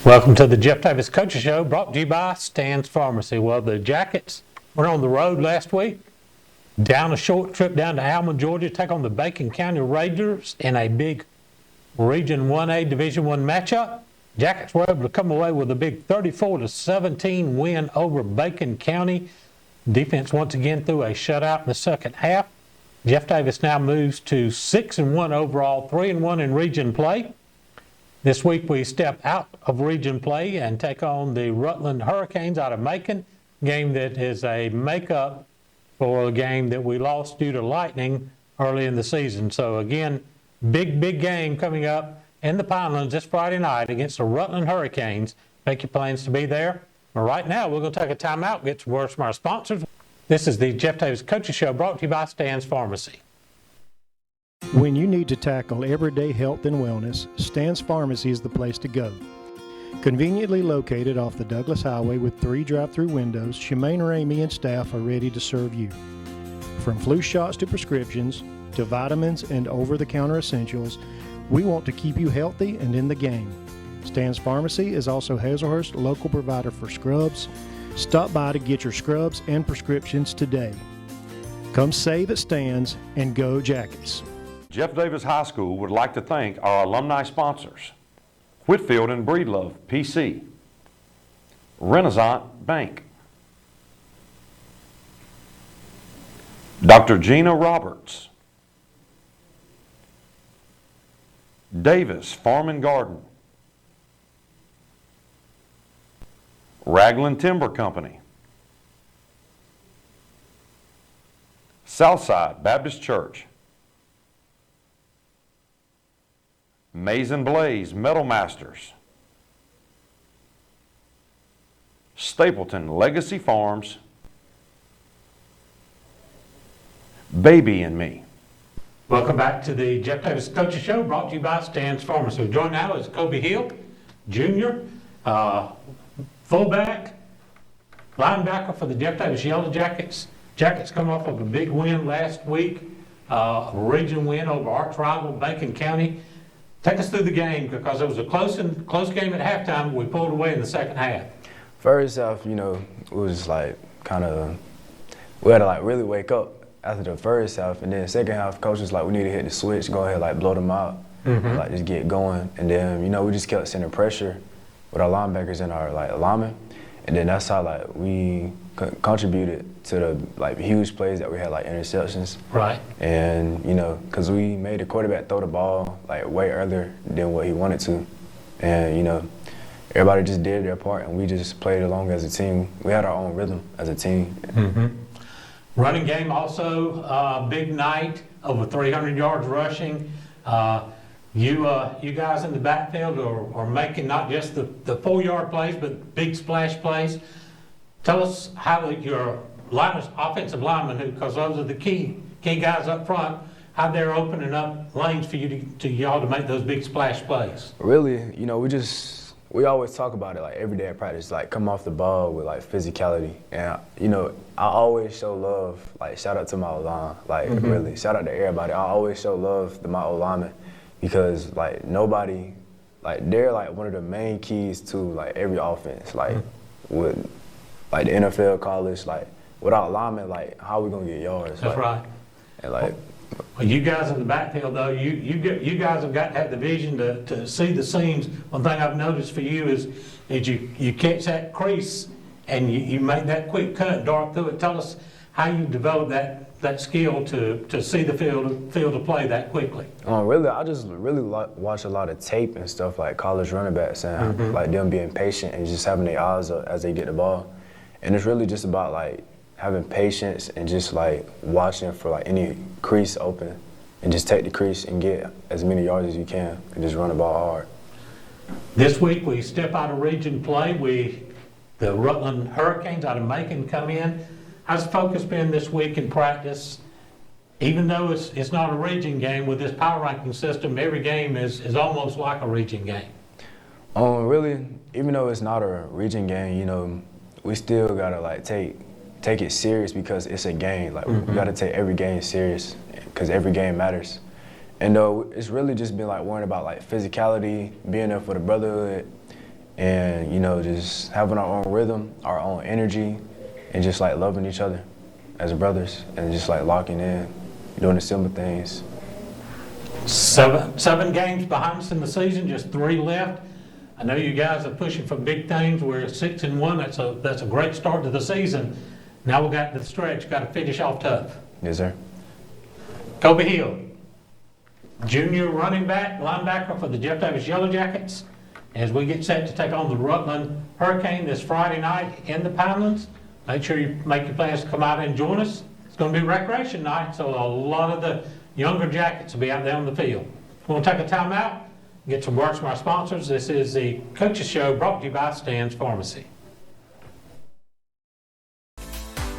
Welcome to the Jeff Davis Coaches Show, brought to you by Stan's Pharmacy. Well, the Jackets went on the road last week, down a short trip down to Alma, Georgia, take on the Bacon County Raiders in a big Region 1A Division I matchup. Jackets were able to come away with a big 34-17 win over Bacon County. Defense once again threw a shutout in the second half. Jeff Davis now moves to 6-1 overall, 3-1 in region play. This week we step out of region play and take on the Rutland Hurricanes out of Macon, game that is a makeup for a game that we lost due to lightning early in the season. So again, big game coming up in the Pinelands this Friday night against the Rutland Hurricanes. Make your plans to be there. But right now we're going to take a timeout, get some words from our sponsors. This is the Jeff Davis Coaches Show, brought to you by Stan's Pharmacy. When you need to tackle everyday health and wellness, Stan's Pharmacy is the place to go. Conveniently located off the Douglas Highway with 3 drive-through windows, Shemaine Ramey and staff are ready to serve you. From flu shots to prescriptions, to vitamins and over-the-counter essentials, we want to keep you healthy and in the game. Stan's Pharmacy is also Hazelhurst's local provider for scrubs. Stop by to get your scrubs and prescriptions today. Come save at Stan's and go Jackets. Jeff Davis High School would like to thank our alumni sponsors, Whitfield and Breedlove, PC, Renaissance Bank, Dr. Gina Roberts, Davis Farm and Garden, Ragland Timber Company, Southside Baptist Church, Maze and Blaze Metal Masters, Stapleton Legacy Farms, Baby and Me. Welcome back to the Jeff Davis Coaches Show, brought to you by Stan's Pharmacy. Joined now is Kobe Hill, Jr., fullback, linebacker for the Jeff Davis Yellow Jackets. Jackets come off of a big win last week, a region win over arch rival Bacon County. Take us through the game, because it was a close game at halftime. We pulled away in the second half. First half, it was like we had to really wake up after the first half, and then second half, coach was like, we need to hit the switch, go ahead, blow them out, just get going. And then, we just kept sending pressure with our linebackers and our linemen, and then that's how we contributed to the huge plays that we had, interceptions. Right. And because we made the quarterback throw the ball way earlier than what he wanted to, and everybody just did their part, and we just played along as a team. We had our own rhythm as a team. Running game also, big night, over 300 yards rushing. You guys in the backfield are making not just the 4-yard plays, but big splash plays. Tell us how your offensive linemen, because those are the key guys up front, how they're opening up lanes for y'all to make those big splash plays. Really, we always talk about it every day at practice, come off the ball with physicality. And I always show love, shout out to my O-line, really, shout out to everybody. I always show love to my O-linemen, because nobody, they're one of the main keys to every offense, with the NFL, college, without linemen, how are we gonna get yards? That's right. And well, you guys in the backfield, though, you guys have got to have the vision to see the seams. One thing I've noticed for you is you catch that crease and you make that quick cut, dart through it. Tell us how you develop that skill to see the field of play that quickly. Really, I just watch a lot of tape and stuff, college running backs, and them being patient and just having their eyes up as they get the ball. And it's really just about having patience and just watching for any crease open, and just take the crease and get as many yards as you can and just run the ball hard. This week we step out of region play. The Rutland Hurricanes out of Macon come in. How's the focus been this week in practice? Even though it's not a region game, with this power ranking system, every game is almost like a region game. Really, even though it's not a region game, we still gotta take it serious, because it's a game. We gotta take every game serious, because every game matters. And it's really just been worrying about physicality, being there for the brotherhood, and just having our own rhythm, our own energy, and just like loving each other as brothers, and just like locking in, doing the simple things. Seven games behind us in the season, just 3 left. I know you guys are pushing for big things. We're at 6-1. That's a great start to the season. Now we got the stretch. Got to finish off tough. Yes, sir. Kobe Hill, junior running back, linebacker for the Jeff Davis Yellow Jackets. As we get set to take on the Rutland Hurricane this Friday night in the Pinelands, make sure you make your plans to come out and join us. It's going to be recreation night, so a lot of the younger Jackets will be out there on the field. We're going to take a timeout, get some words from our sponsors. This is the Coaches Show brought to you by Stan's Pharmacy.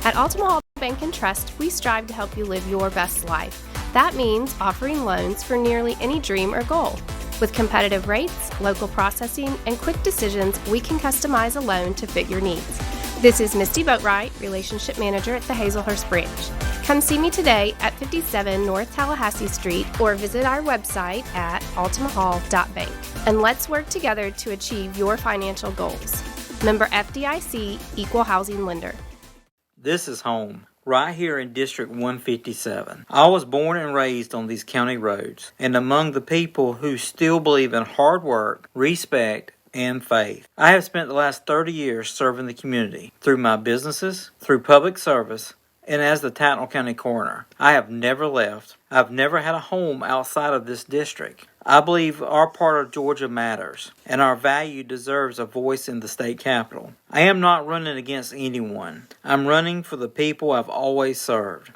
At Altima Hall Bank and Trust, we strive to help you live your best life. That means offering loans for nearly any dream or goal. With competitive rates, local processing, and quick decisions, we can customize a loan to fit your needs. This is Misty Boatwright, Relationship Manager at the Hazelhurst Branch. Come see me today at 57 North Tallahassee Street or visit our website at altimahall.bank. And let's work together to achieve your financial goals. Member FDIC, Equal Housing Lender. This is home, right here in District 157. I was born and raised on these county roads and among the people who still believe in hard work, respect, and faith. I have spent the last 30 years serving the community through my businesses, through public service, and as the Tattnall County Coroner. I have never left. I've never had a home outside of this district. I believe our part of Georgia matters, and our value deserves a voice in the state capitol. I am not running against anyone. I'm running for the people I've always served.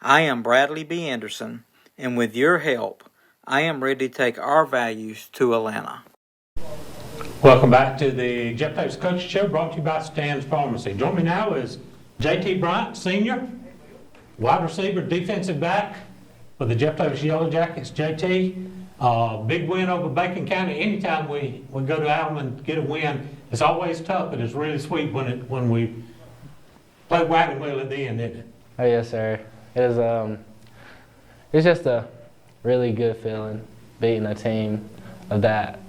I am Bradley B. Anderson, and with your help, I am ready to take our values to Atlanta. Welcome back to the Jeff Davis Coaches Show brought to you by Stan's Pharmacy. Join me now is J.T. Bryant, Sr., wide receiver, defensive back for the Jeff Davis Yellow Jackets. J.T., big win over Bacon County. Anytime we go to Allen and get a win, it's always tough, but it's really sweet when we play wagon wheel at the end, isn't it? Oh yes, sir. It is. It's just a really good feeling beating a team of that,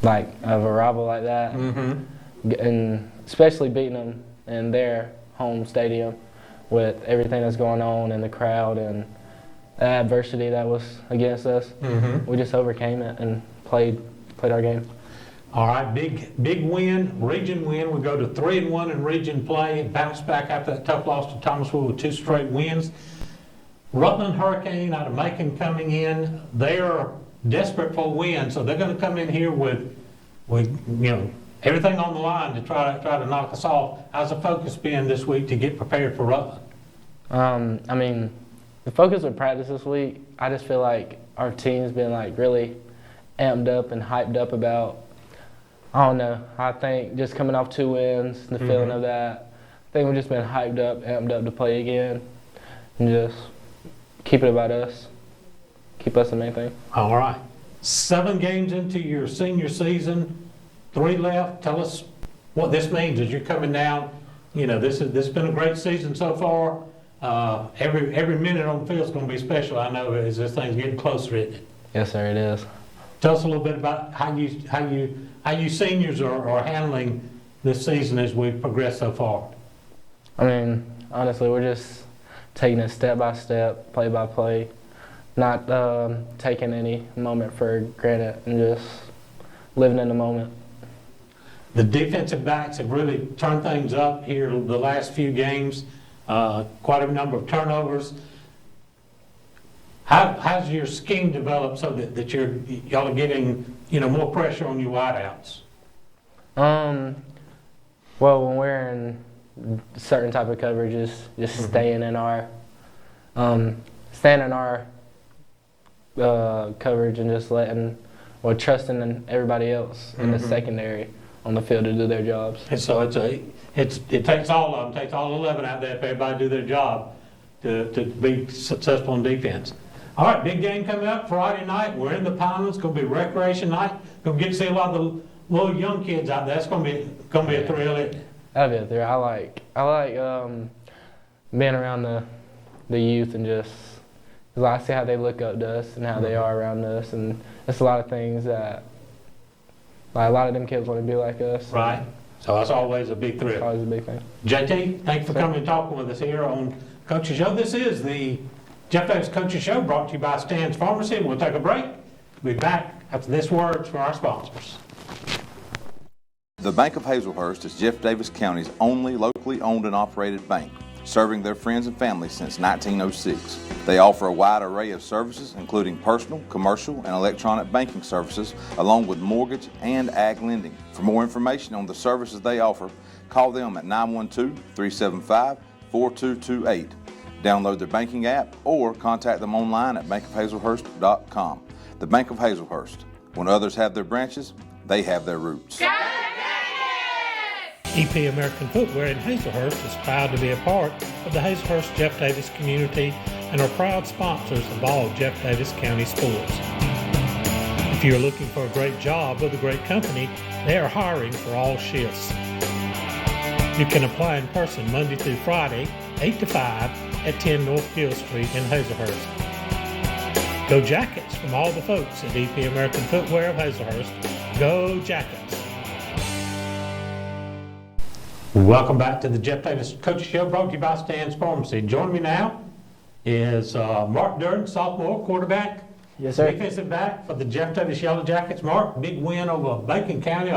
like of a rival like that, and especially beating them in their home stadium with everything that's going on in the crowd and the adversity that was against us. We just overcame it and played our game. All right, big win, region win. We go to 3-1 in region play and bounce back after that tough loss to Thomasville with 2 straight wins. Rutland Hurricane out of Macon coming in. They're desperate for a win, so they're going to come in here with everything on the line to try to knock us off. How's the focus been this week to get prepared for Rutland? I mean, the focus of practice this week, I just feel like our team's been like really amped up and hyped up about, I don't know, I think just coming off 2 wins, the feeling of that, I think we've just been hyped up, amped up to play again, and just keep it about us, keep us the main thing. All right. 7 games into your senior season, 3 left. Tell us what this means as you're coming down. This has been a great season so far. Every minute on the field is going to be special, I know, as this thing's getting closer, isn't it? Yes, sir, it is. Tell us a little bit about how you seniors are handling this season as we've progressed so far. I mean, honestly, we're just taking it step by step, play by play, not taking any moment for granted and just living in the moment. The defensive backs have really turned things up here the last few games. Quite a number of turnovers. How's your scheme developed so that y'all are getting more pressure on your wideouts? Well, when we're in certain type of coverages, just staying in our coverage and just trusting in everybody else in the secondary on the field to do their jobs. And so it takes all of them, takes all 11 out there if everybody do their job to be successful in defense. All right, big game coming up Friday night. We're in the Pinelands. It's going to be recreation night. Going to get to see a lot of the little young kids out there. It's going to be a thrill, isn't it? That'll be a thrill. I like being around the youth and just because I see how they look up to us and how they are around us, and it's a lot of things that Like a lot of them kids want to be like us. Right. So that's always a big It's thrill. always a big thing. JT, thanks for coming and talking with us here on Coach's Show. This is the Jeff Davis Coach's Show, brought to you by Stan's Pharmacy. We'll take a break. We'll be back after this word from our sponsors. The Bank of Hazelhurst is Jeff Davis County's only locally owned and operated bank, serving their friends and family since 1906. They offer a wide array of services, including personal, commercial, and electronic banking services, along with mortgage and ag lending. For more information on the services they offer, call them at 912-375-4228. Download their banking app or contact them online at bankofhazelhurst.com. The Bank of Hazelhurst. When others have their branches, they have their roots. EP American Footwear in Hazelhurst is proud to be a part of the Hazelhurst Jeff Davis community and are proud sponsors of all Jeff Davis County sports. If you're looking for a great job with a great company, they are hiring for all shifts. You can apply in person Monday through Friday, 8 to 5 at 10 North Gill Street in Hazelhurst. Go Jackets from all the folks at EP American Footwear of Hazelhurst. Go Jackets. Welcome back to the Jeff Davis Coach's Show, brought to you by Stan's Pharmacy. Joining me now is Mark Durden, sophomore quarterback. Yes, sir. Defensive back for the Jeff Davis Yellow Jackets. Mark, big win over Bacon County,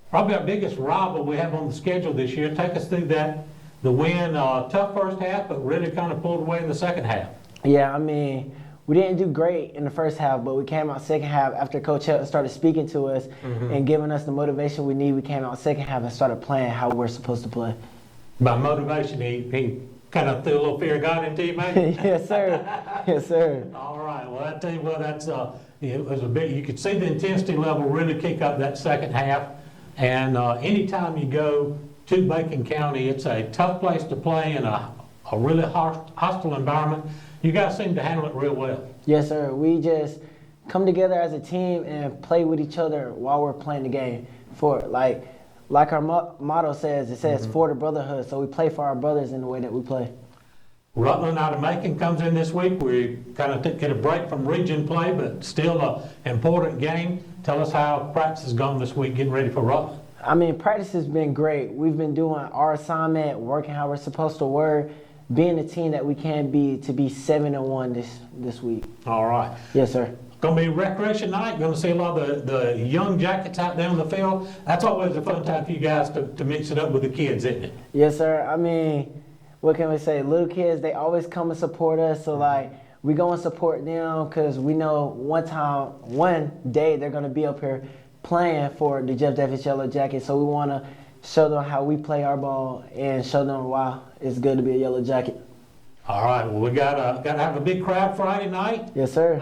probably our biggest rival we have on the schedule this year. Take us through that. The win, tough first half, but really kind of pulled away in the second half. Yeah, I mean, we didn't do great in the first half, but we came out second half after Coach Helton started speaking to us and giving us the motivation we need. We came out second half and started playing how we're supposed to play. By motivation, he kind of threw a little fear of God into you, maybe? Yes, sir. Yes, sir. All right. Well, I tell you what, that's it was a big. You could see the intensity level really kick up that second half. And anytime you go to Bacon County, it's a tough place to play in a really hostile environment. You guys seem to handle it real well. Yes, sir. We just come together as a team and play with each other while we're playing the game. For like our motto says, it says for the brotherhood. So we play for our brothers in the way that we play. Rutland out of Macon comes in this week. We kind of get a break from region play, but still an important game. Tell us how practice has gone this week, getting ready for Rutland. I mean, practice has been great. We've been doing our assignment, working how we're supposed to work, being the team that we can be to be 7-1 this week. All right. Yes, sir. Going to be recreation night. Going to see a lot of the young Jackets out there on the field. That's always a fun time for you guys to mix it up with the kids, isn't it? Yes, sir. I mean, what can we say? Little kids, they always come and support us. So, we go and support them because we know one day they're going to be up here playing for the Jeff Davis Yellow Jackets. So we want to show them how we play our ball and show them why it's good to be a Yellow Jacket. All right. Well, we got to have a big crowd Friday night. Yes, sir.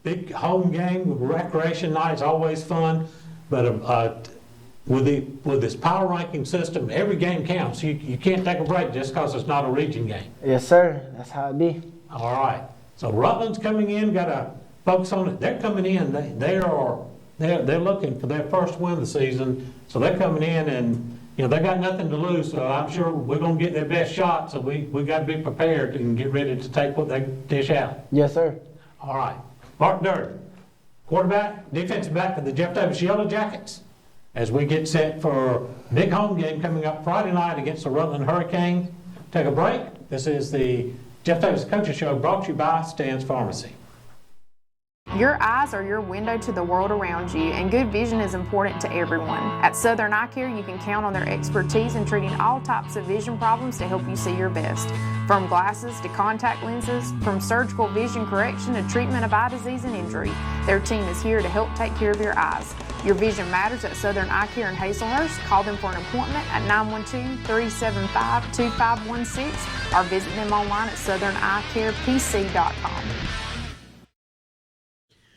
Big home game, recreation night is always fun. But with this power ranking system, every game counts. You can't take a break just because it's not a region game. Yes, sir. That's how it be. All right. So Rutland's coming in. Got to focus on it. They're coming in. They're looking for their first win of the season. So they're coming in and they got nothing to lose. So I'm sure we're going to get their best shot. So we got to be prepared and get ready to take what they dish out. Yes, sir. All right. Mark Durden, quarterback, defensive back for the Jeff Davis Yellow Jackets. As we get set for a big home game coming up Friday night against the Rutland Hurricane. Take a break. This is the Jeff Davis Coaching Show, brought to you by Stan's Pharmacy. Your eyes are your window to the world around you, and good vision is important to everyone. At Southern Eye Care, you can count on their expertise in treating all types of vision problems to help you see your best. From glasses to contact lenses, from surgical vision correction to treatment of eye disease and injury, their team is here to help take care of your eyes. Your vision matters at Southern Eye Care in Hazelhurst. Call them for an appointment at 912-375-2516 or visit them online at southernEyeCarePC.com.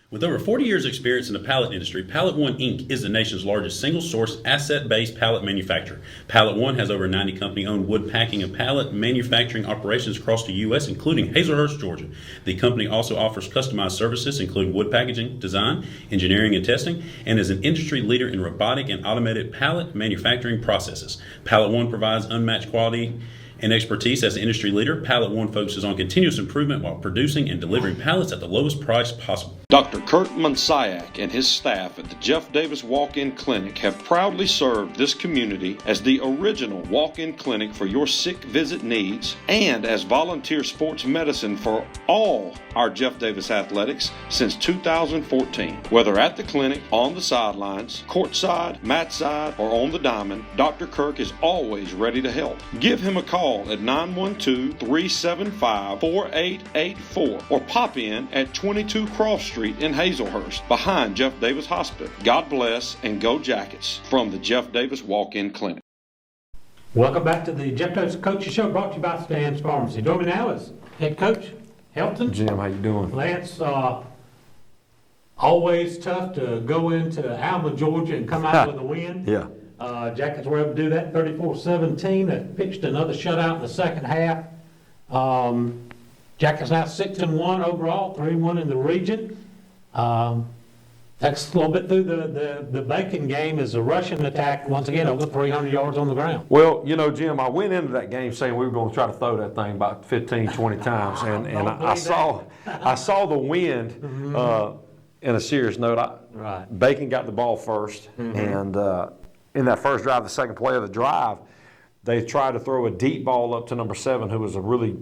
With over 40 years' experience in the pallet industry, Pallet One Inc. is the nation's largest single-source, asset-based pallet manufacturer. Pallet One has over 90 company-owned wood packing and pallet manufacturing operations across the U.S., including Hazelhurst, Georgia. The company also offers customized services, including wood packaging, design, engineering, and testing, and is an industry leader in robotic and automated pallet manufacturing processes. Pallet One provides unmatched quality and expertise as an industry leader, Pallet One focuses on continuous improvement while producing and delivering pallets at the lowest price possible. Dr. Kurt Munsiak and his staff at the Jeff Davis Walk-In Clinic have proudly served this community as the original walk-in clinic for your sick visit needs and as volunteer sports medicine for all our Jeff Davis athletics since 2014. Whether at the clinic, on the sidelines, courtside, mat side, or on the diamond, Dr. Kirk is always ready to help. Give him a call at 912-375-4884 or pop in at 22 Cross Street in Hazelhurst behind Jeff Davis Hospital. God bless and go Jackets from the Jeff Davis Walk-In Clinic. Welcome back to the Jeff Davis Coaches Show, brought to you by Stan's Pharmacy. Joining me now is head coach Helton. Jim, how you doing? Lance, always tough to go into Alma, Georgia and come out with a win. Yeah. Jackets were able to do that 34-17. They pitched another shutout in the second half. Jackets now 6-1 overall, 3-1 in the region. That's a little bit through the Bacon game is a rushing attack, once again, over 300 yards on the ground. Well, you know, Jim, I went into that game saying we were going to try to throw that thing about 15, 20 times, and I saw the wind. In a serious note, Bacon got the ball first, and in that first drive, the second play of the drive, they tried to throw a deep ball up to number 7, who was a really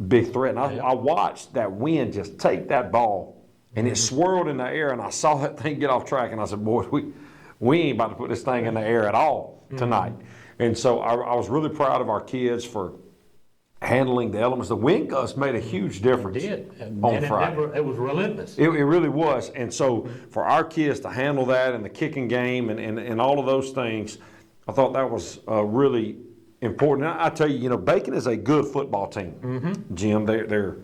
big threat. And I watched that wind just take that ball, and it swirled in the air, and I saw that thing get off track, and I said, boy, we ain't about to put this thing in the air at all tonight. And so I was really proud of our kids for handling the elements. The wind gusts made a huge difference. It did. On Friday. It was relentless. It really was. And so for our kids to handle that and the kicking game and all of those things, I thought that was really important. And I tell you, you know, Bacon is a good football team, Jim. They're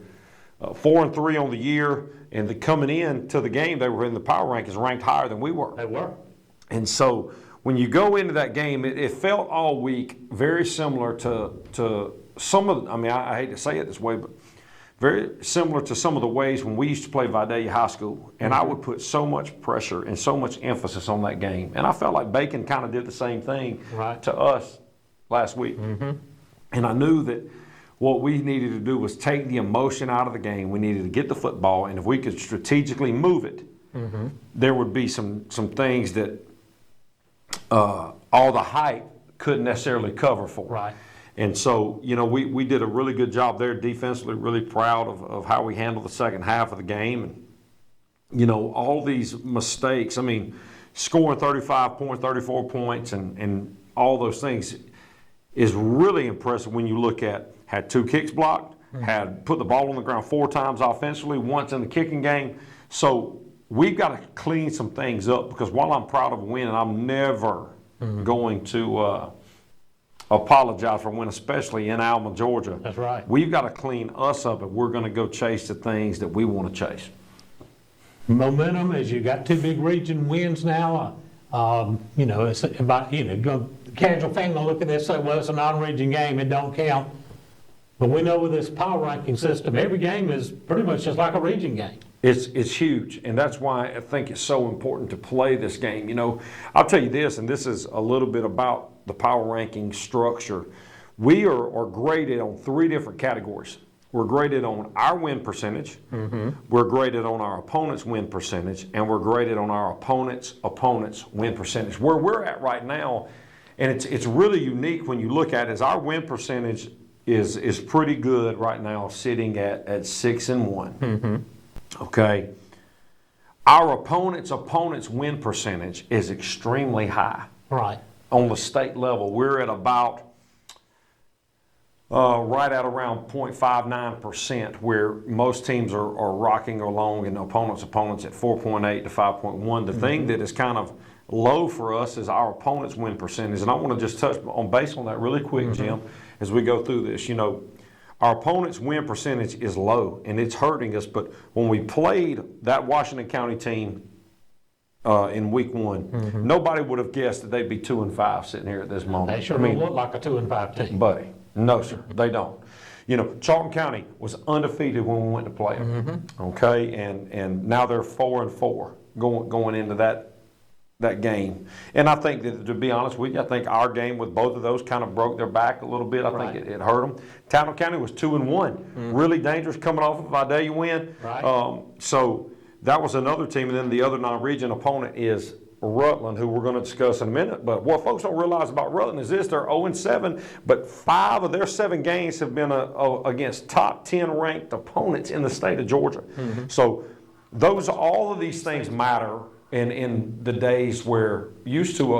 4-3 on the year, and coming in to the game, they were in the power rankings ranked higher than we were. They were. And so when you go into that game, it felt all week very similar to some of, I hate to say it this way, but very similar to some of the ways when we used to play Vidalia High School. And I would put so much pressure and so much emphasis on that game. And I felt like Bacon kind of did the same thing to us last week. And I knew that what we needed to do was take the emotion out of the game. We needed to get the football, and if we could strategically move it, there would be some things that all the hype couldn't necessarily cover for. Right. And so, you know, we did a really good job there defensively, really proud of how we handled the second half of the game. And, you know, all these mistakes, I mean, scoring 35 points, 34 points, and all those things is really impressive when you look at had 2 kicks blocked, had put the ball on the ground 4 times offensively, once in the kicking game. So we've got to clean some things up, because while I'm proud of a win, and I'm never going to apologize for a win, especially in Alma, Georgia. That's right. We've got to clean us up if we're going to go chase the things that we want to chase. Momentum, as you got 2 big region wins now. You know, it's about, you know, casual fan gonna look at this and say, well, it's a non-region game, it don't count. But we know with this power ranking system, every game is pretty much just like a region game. It's huge, and that's why I think it's so important to play this game. You know, I'll tell you this, and this is a little bit about the power ranking structure. We are graded on 3 different categories. We're graded on our win percentage, we're graded on our opponent's win percentage, and we're graded on our opponent's win percentage. Where we're at right now, and it's really unique when you look at it, is our win percentage is pretty good right now, sitting at 6-1. Okay. Our opponent's win percentage is extremely high. Right. On the state level, we're at about right at around 0.59%, where most teams are rocking along, and opponents at 4.8 to 5.1. The thing that is kind of low for us is our opponent's win percentage, and I want to just touch base on that really quick, Jim, as we go through this. You know, our opponent's win percentage is low, and it's hurting us. But when we played that Washington County team in week 1, nobody would have guessed that they'd be 2-5 sitting here at this moment. They sure don't look like a 2-5 team. Buddy, no, sir, they don't. You know, Charlton County was undefeated when we went to play them. Okay, and now they're 4-4 going into that that game. And I think that, to be honest with you, I think our game with both of those kind of broke their back a little bit. I think it hurt them. Towner County was 2-1, really dangerous coming off of a Vidalia win. Right. So that was another team, and then the other non-region opponent is Rutland, who we're going to discuss in a minute. But what folks don't realize about Rutland is this: they're 0-7, but 5 of their 7 games have been against top 10 ranked opponents in the state of Georgia. So all of these things matter in the days where used to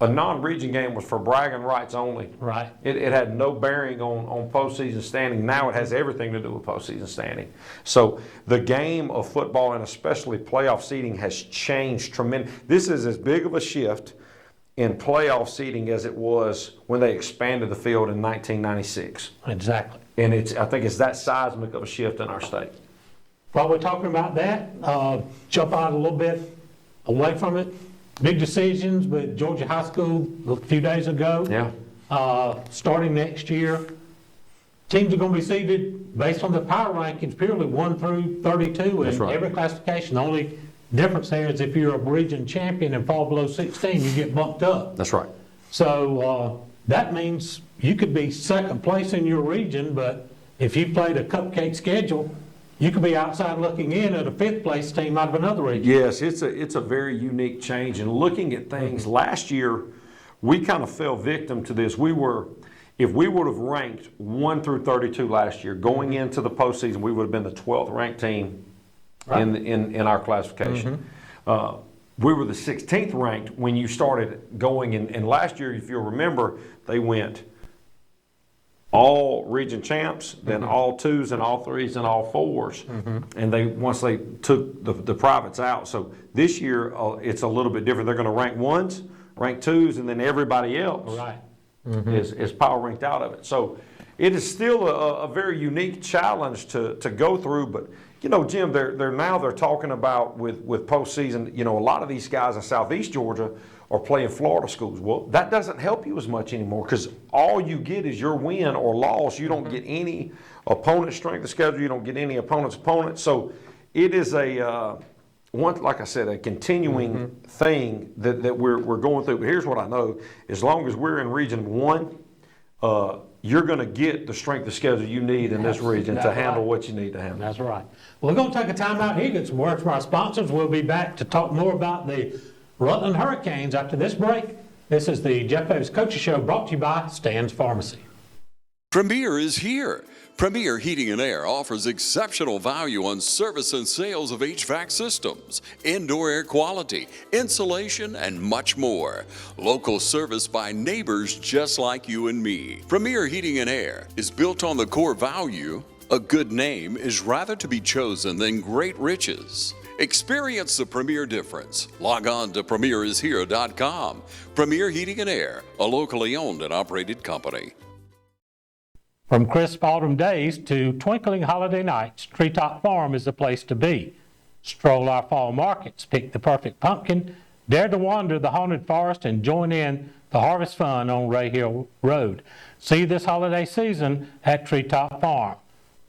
a non-region game was for bragging rights only. Right. It had no bearing on postseason standing. Now it has everything to do with postseason standing. So the game of football, and especially playoff seeding, has changed tremendously. This is as big of a shift in playoff seeding as it was when they expanded the field in 1996. Exactly. And I think it's that seismic of a shift in our state. While we're talking about that, jump out a little bit away from it. Big decisions with Georgia High School a few days ago. Yeah. Starting next year, teams are going to be seeded based on the power rankings, purely 1 through 32 in every classification. The only difference there is if you're a region champion and fall below 16, you get bumped up. That's right. So that means you could be second place in your region, but if you played a cupcake schedule, you could be outside looking in at a 5th place team out of another region. Yes, it's a very unique change. And looking at things, last year we kind of fell victim to this. If we would have ranked 1 through 32 last year, going into the postseason, we would have been the 12th ranked team in our classification. We were the 16th ranked when you started going. And last year, if you'll remember, they went all region champs, then all 2s and all 3s and all 4s. And once they took the privates out. So this year, it's a little bit different. They're going to rank 1s, rank 2s, and then everybody else is power ranked out of it. So it is still a very unique challenge to go through. But, you know, Jim, they're talking about with postseason, you know, a lot of these guys in Southeast Georgia are playing Florida schools. Well, that doesn't help you as much anymore because all you get is your win or loss. You don't get any opponent strength of schedule. You don't get any opponent's opponent. So it is like I said, a continuing thing that we're going through. But here's what I know: as long as we're in Region 1, you're going to get the strength of schedule you need in this region to handle what you need to handle. That's right. Well, we're going to take a time out here, get some words from our sponsors. We'll be back to talk more about the Rutland Hurricanes after this break. This is the Jeff Davis Coaches Show, brought to you by Stan's Pharmacy. Premier is here. Premier Heating and Air offers exceptional value on service and sales of HVAC systems, indoor air quality, insulation, and much more. Local service by neighbors just like you and me. Premier Heating and Air is built on the core value: a good name is rather to be chosen than great riches. Experience the Premier difference. Log on to premierishere.com. Premier Heating and Air, a locally owned and operated company. From crisp autumn days to twinkling holiday nights, Treetop Farm is the place to be. Stroll our fall markets, pick the perfect pumpkin, dare to wander the haunted forest, and join in the harvest fun on Ray Hill Road. See this holiday season at Treetop Farm.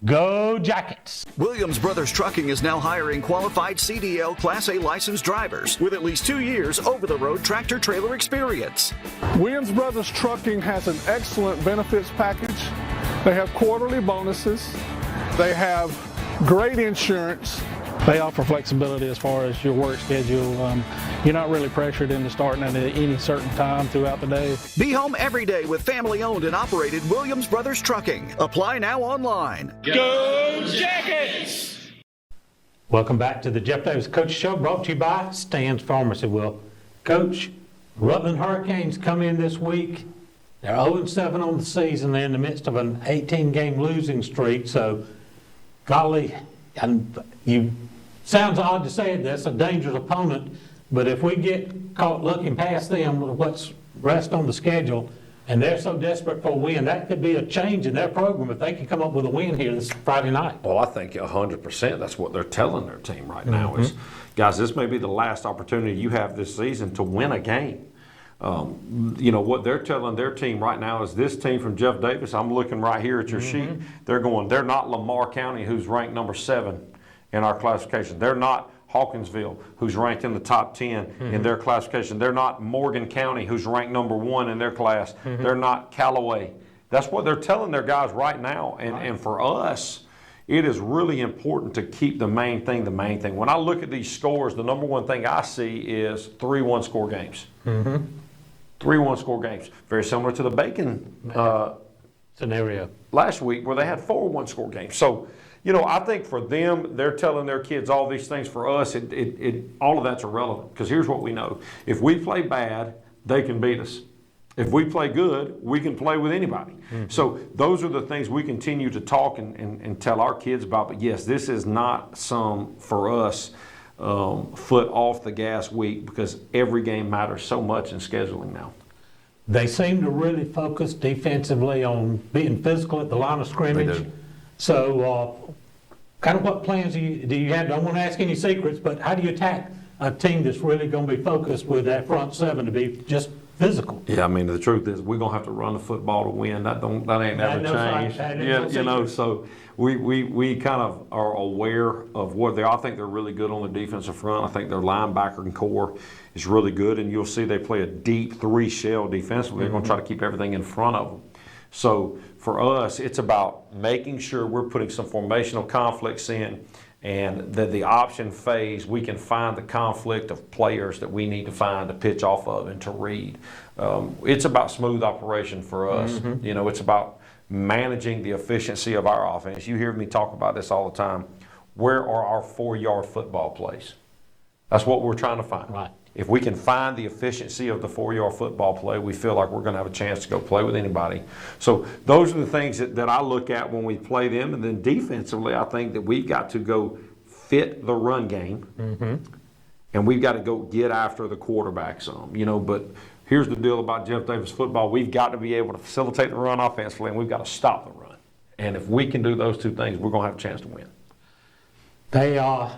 Go Jackets! Williams Brothers Trucking is now hiring qualified CDL Class A licensed drivers with at least 2 years over-the-road tractor-trailer experience. Williams Brothers Trucking has an excellent benefits package. They have quarterly bonuses. They have great insurance. They offer flexibility as far as your work schedule. You're not really pressured into starting at any certain time throughout the day. Be home every day with family-owned and operated Williams Brothers Trucking. Apply now online. Go Jackets! Welcome back to the Jeff Davis Coach Show, brought to you by Stan's Pharmacy. Well, Coach, Rutland Hurricanes come in this week. They're 0-7 on the season. They're in the midst of an 18-game losing streak. So, golly, and sounds odd to say it, that's a dangerous opponent. But if we get caught looking past them, what's rest on the schedule, and they're so desperate for a win, that could be a change in their program if they can come up with a win here this Friday night. Well, I think 100% that's what they're telling their team right now is, guys, this may be the last opportunity you have this season to win a game. You know, what they're telling their team right now is this team from Jeff Davis, I'm looking right here at your sheet, they're not Lamar County, who's ranked number 7 in our classification. They're not Hawkinsville, who's ranked in the top 10 in their classification. They're not Morgan County, who's ranked number 1 in their class. They're not Callaway. That's what they're telling their guys right now. And for us, it is really important to keep the main thing the main thing. When I look at these scores, the number one thing I see is 3-1 score games. 3-1 score games. Very similar to the Bacon scenario last week where they had 4-1 score games. So, you know, I think for them, they're telling their kids all these things. For us, all of that's irrelevant, because here's what we know. If we play bad, they can beat us. If we play good, we can play with anybody. So those are the things we continue to talk and tell our kids about. But yes, this is not some, for us, foot off the gas week, because every game matters so much in scheduling now. They seem to really focus defensively on being physical at the line of scrimmage. They do. So kind of what plans do you have? Don't want to ask any secrets, but how do you attack a team that's really going to be focused with that front seven to be just physical? Yeah, I mean, the truth is we're going to have to run the football to win. That ain't never changed. Yeah, you know, so we kind of are aware of what they are. I think they're really good on the defensive front. I think their linebacker and core is really good, and you'll see they play a deep 3-shell defensively. They're going to try to keep everything in front of them. So for us, it's about making sure we're putting some formational conflicts in, and that the option phase, we can find the conflict of players that we need to find to pitch off of and to read. It's about smooth operation for us. You know, it's about managing the efficiency of our offense. You hear me talk about this all the time. Where are our 4-yard football plays? That's what we're trying to find. Right. If we can find the efficiency of the 4-yard football play, we feel like we're going to have a chance to go play with anybody. So those are the things that I look at when we play them. And then defensively, I think that we've got to go fit the run game, and we've got to go get after the quarterback some. You know, but here's the deal about Jeff Davis football. We've got to be able to facilitate the run offensively, and we've got to stop the run. And if we can do those two things, we're going to have a chance to win. They are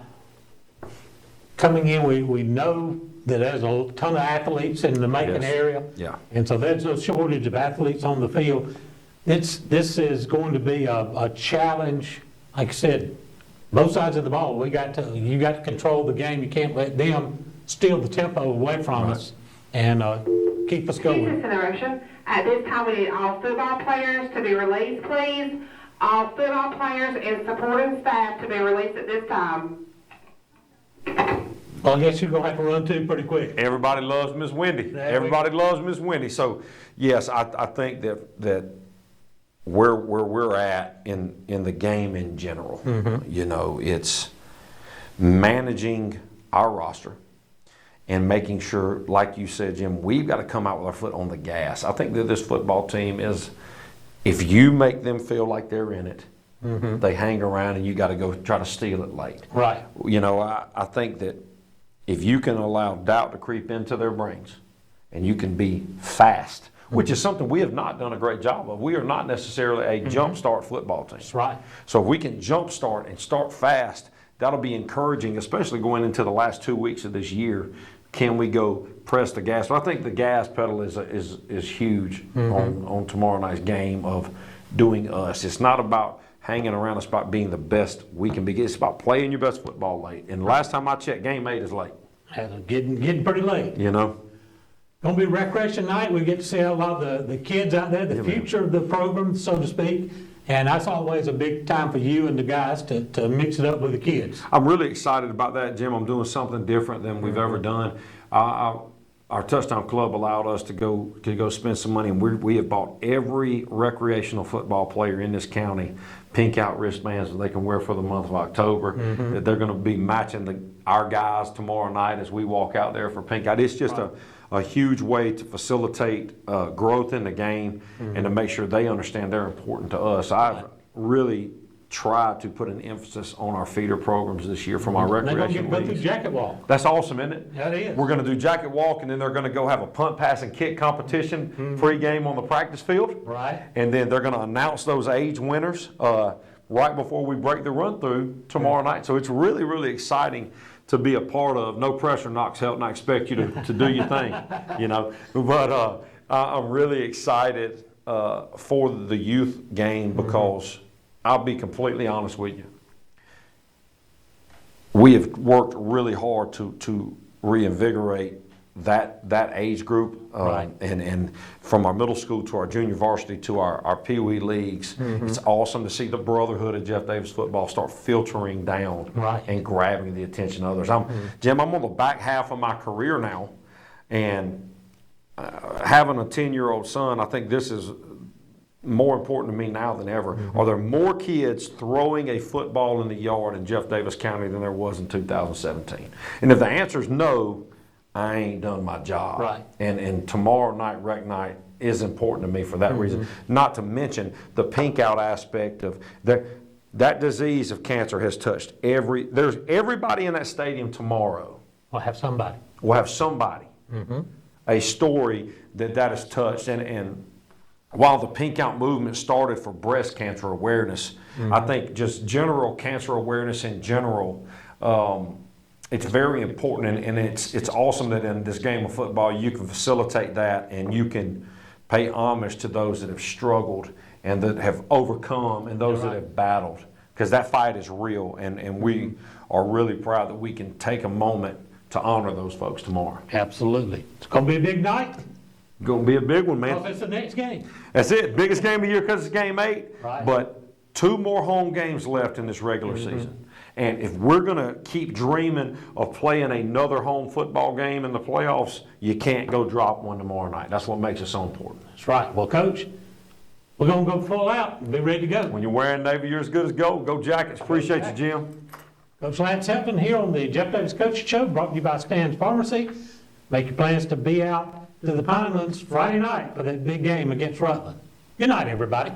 coming in. We know that there's a ton of athletes in the Macon area. Yeah. And so there's no shortage of athletes on the field. This is going to be a challenge. Like I said, both sides of the ball. You got to control the game. You can't let them steal the tempo away from us and keep us going. Excuse this interruption. At this time, we need all football players to be released, please. All football players and supporting staff to be released at this time. Well, I guess you're going to have to run too pretty quick. Everybody loves Miss Wendy. Everybody loves Miss Wendy. So, yes, I think that where we're at in the game in general, you know, it's managing our roster and making sure, like you said, Jim, we've got to come out with our foot on the gas. I think that this football team is, if you make them feel like they're in it, they hang around and you got to go try to steal it late. Right. You know, I think that if you can allow doubt to creep into their brains and you can be fast, which is something we have not done a great job of. We are not necessarily a jump start football team. That's right. So if we can jump start and start fast, that'll be encouraging, especially going into the last 2 weeks of this year. Can we go press the gas? So I think the gas pedal is huge on tomorrow night's game of doing us. It's not about hanging around. It's about being the best we can be. It's about playing your best football late. And last time I checked, game 8 is late. Getting pretty late. You know? Going to be recreation night. We get to see a lot of the kids out there, the future of the program, so to speak. And that's always a big time for you and the guys to mix it up with the kids. I'm really excited about that, Jim. I'm doing something different than we've ever done. Our Touchdown Club allowed us to go spend some money, and we have bought every recreational football player in this county pink out wristbands that they can wear for the month of October. That they're going to be matching our guys tomorrow night as we walk out there for pink out. It's just a huge way to facilitate growth in the game and to make sure they understand they're important to us. I've really tried to put an emphasis on our feeder programs this year from our recreation leagues. leagues. Jacket walk. That's awesome, isn't it? That is. We're going to do jacket walk, and then they're going to go have a punt, pass, and kick competition pre-game on the practice field. Right. And then they're going to announce those age winners right before we break the run through tomorrow night. So it's really, really exciting to be a part of. No pressure, Knox Helton. I expect you to do your thing, you know. But I'm really excited for the youth game because I'll be completely honest with you. we have worked really hard to reinvigorate that age group, Right. and from our middle school to our junior varsity to our Pee Wee leagues. It's awesome to see the brotherhood of Jeff Davis football start filtering down Right. and grabbing the attention of others. Jim, I'm on the back half of my career now, and having a 10-year-old son, I think this is more important to me now than ever. Are there more kids throwing a football in the yard in Jeff Davis County than there was in 2017? And if the answer is no, I ain't done my job. Right. And tomorrow night, rec night, is important to me for that reason. Not to mention the pink out aspect of that disease of cancer has touched there's everybody in that stadium tomorrow. We'll have somebody. Will have somebody, a story that has touched. And while the pink out movement started for breast cancer awareness, I think just general cancer awareness in general, it's very important, and it's awesome that in this game of football you can facilitate that, and you can pay homage to those that have struggled and that have overcome and those that have battled, because that fight is real, and we are really proud that we can take a moment to honor those folks tomorrow. Absolutely. It's going to be a big night. Going to be a big one, man. Because it's the next game. That's it. Biggest game of the year because it's game 8. Right. But 2 more home games left in this regular season. And if we're going to keep dreaming of playing another home football game in the playoffs, you can't go drop one tomorrow night. That's what makes it so important. That's right. Well, Coach, we're going to go full out and be ready to go. When you're wearing Navy, you're as good as gold. Go Jackets. Appreciate you, Jim. Coach Lance Helton here on the Jeff Davis Coach Show, brought to you by Stan's Pharmacy. Make your plans to be out to the Pinelands Friday night for that big game against Rutland. Good night, everybody.